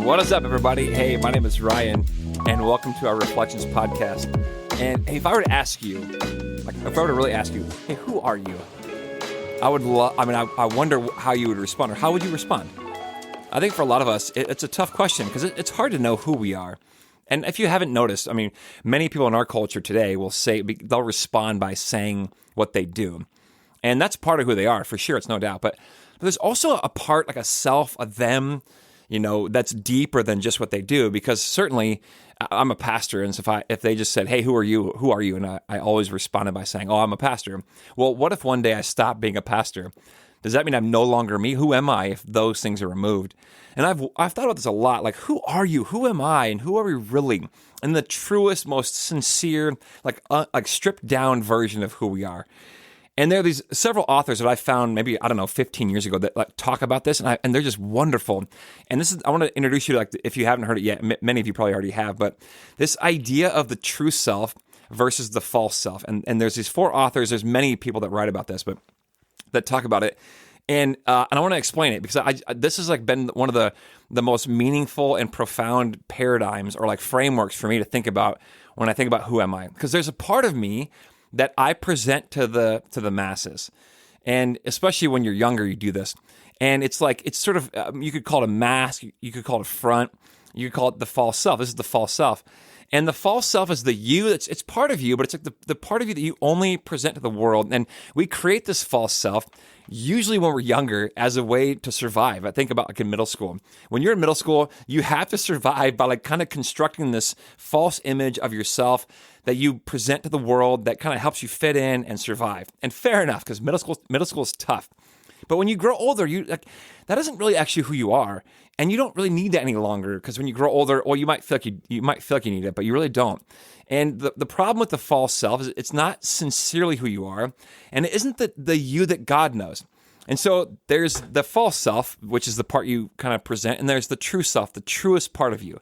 What is up, everybody? Hey, my name is Ryan, and welcome to our Reflections podcast. And hey, if I were to ask you, if I were to really ask you, hey, who are you? I wonder how you would respond, or how would you respond? I think for a lot of us, it's a tough question because it's hard to know who we are. And if you haven't noticed, many people in our culture today they'll respond by saying what they do. And that's part of who they are, for sure, it's no doubt. But there's also a part, like a self, a them, that's deeper than just what they do. Because certainly, I'm a pastor, and so if they just said, hey, who are you? Who are you? And I always responded by saying, oh, I'm a pastor. Well, what if one day I stop being a pastor? Does that mean I'm no longer me? Who am I if those things are removed? And I've thought about this a lot. Like, who are you? Who am I? And who are we really? In the truest, most sincere, like stripped down version of who we are. And there are these several authors that I found maybe, 15 years ago that talk about this, and they're just wonderful. And I want to introduce you to, if you haven't heard it yet, many of you probably already have, but this idea of the true self versus the false self. And there's these four authors, there's many people that write about this, but that talk about it. And I want to explain it because this has been one of the most meaningful and profound paradigms or frameworks for me to think about when I think about who am I. Because there's a part of me that I present to the masses, and especially when you're younger, you do this, and it's sort of you could call it a mask, you could call it a front, you could call it the false self. This is the false self, and the false self is the you. It's part of you, but it's like the part of you that you only present to the world, and we create this false self usually when we're younger as a way to survive. I think about in middle school. When you're in middle school, you have to survive by kind of constructing this false image of yourself that you present to the world that kind of helps you fit in and survive. And fair enough, because middle school is tough. But when you grow older, that isn't really actually who you are, and you don't really need that any longer. Because when you grow older, you might feel like you need it, but you really don't. And the problem with the false self is it's not sincerely who you are, and it isn't the you that God knows. And so there's the false self, which is the part you kind of present, and there's the true self, the truest part of you.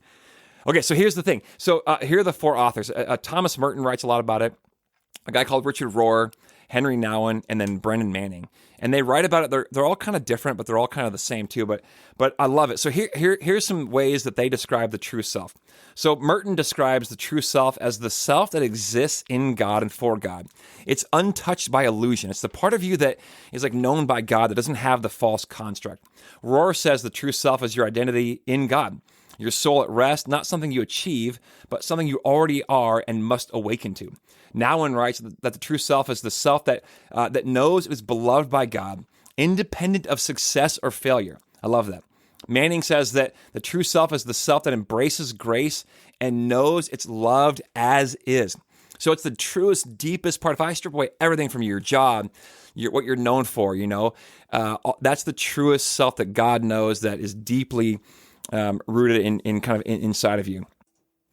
Okay, so here's the thing. So here are the four authors. Thomas Merton writes a lot about it. A guy called Richard Rohr, Henri Nouwen, and then Brennan Manning. And they write about it. They're all kind of different, but they're all kind of the same too. But I love it. So here's some ways that they describe the true self. So Merton describes the true self as the self that exists in God and for God. It's untouched by illusion. It's the part of you that is known by God that doesn't have the false construct. Rohr says the true self is your identity in God. Your soul at rest, not something you achieve, but something you already are and must awaken to. Nouwen writes that the true self is the self that knows it is beloved by God, independent of success or failure. I love that. Manning says that the true self is the self that embraces grace and knows it's loved as is. So it's the truest, deepest part. If I strip away everything from your job, what you're known for, that's the truest self that God knows that is deeply rooted in kind of inside of you.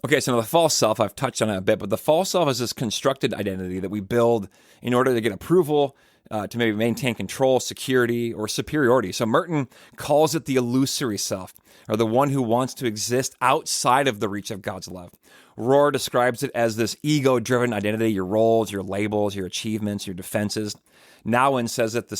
Okay, so now the false self, I've touched on it a bit, but the false self is this constructed identity that we build in order to get approval, to maybe maintain control, security, or superiority. So Merton calls it the illusory self, or the one who wants to exist outside of the reach of God's love. Rohr describes it as this ego-driven identity, your roles, your labels, your achievements, your defenses. Nouwen says that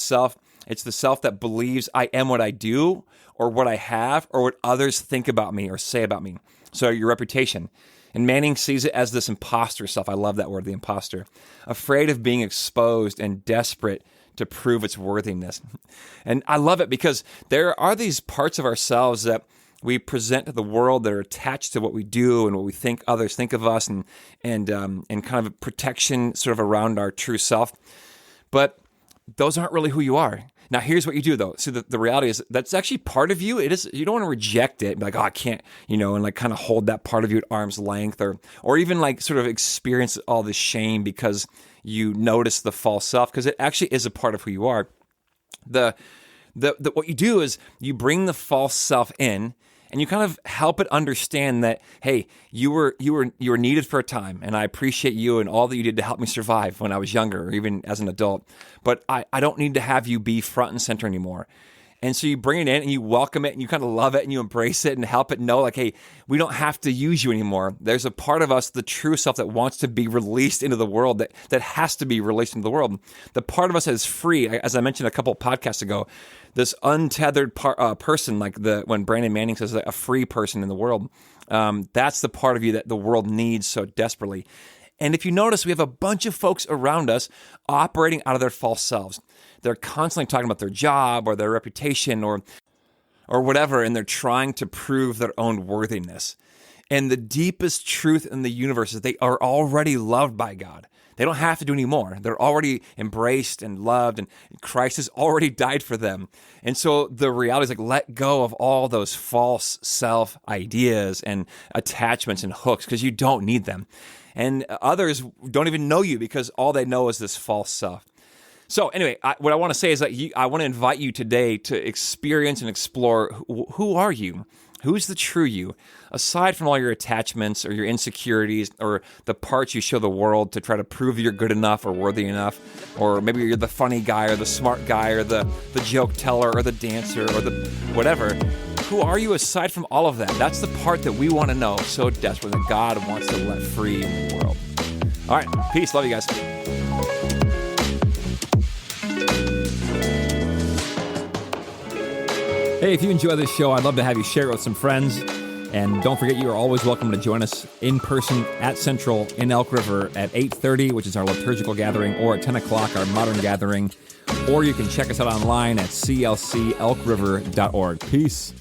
it's the self that believes I am what I do, or what I have, or what others think about me or say about me. So your reputation. And Manning sees it as this imposter self. I love that word, the imposter. Afraid of being exposed and desperate to prove its worthiness. And I love it because there are these parts of ourselves that we present to the world that are attached to what we do and what we think others think of us, and kind of a protection sort of around our true self. But those aren't really who you are. Now, here's what you do, though. So the reality is that's actually part of you. It is. You don't want to reject it, be like, oh, I can't, and kind of hold that part of you at arm's length, or even sort of experience all this shame because you notice the false self, because it actually is a part of who you are. What you do is you bring the false self in, and you kind of help it understand that, hey, you were needed for a time, and I appreciate you and all that you did to help me survive when I was younger, or even as an adult. But I don't need to have you be front and center anymore. And so you bring it in and you welcome it and you kind of love it and you embrace it and help it know, like, hey, we don't have to use you anymore. There's a part of us, the true self, that wants to be released into the world, that has to be released into the world. The part of us that is free, as I mentioned a couple of podcasts ago, this untethered person, like when Brennan Manning says a free person in the world, that's the part of you that the world needs so desperately. And if you notice, we have a bunch of folks around us operating out of their false selves. They're constantly talking about their job or their reputation or whatever, and they're trying to prove their own worthiness. And the deepest truth in the universe is they are already loved by God. They don't have to do any more. They're already embraced and loved, and Christ has already died for them. And so the reality is, like, let go of all those false self ideas and attachments and hooks, because you don't need them. And others don't even know you because all they know is this false self. So anyway, what I want to say is that I want to invite you today to experience and explore who are you? Who's the true you? Aside from all your attachments or your insecurities or the parts you show the world to try to prove you're good enough or worthy enough, or maybe you're the funny guy or the smart guy or the joke teller or the dancer or the whatever. Who are you aside from all of that? That's the part that we want to know so desperately, that God wants to let free in the world. All right, peace. Love you guys. Hey, if you enjoy this show, I'd love to have you share it with some friends. And don't forget, you are always welcome to join us in person at Central in Elk River at 8:30, which is our liturgical gathering, or at 10 o'clock, our modern gathering. Or you can check us out online at clcelkriver.org. Peace.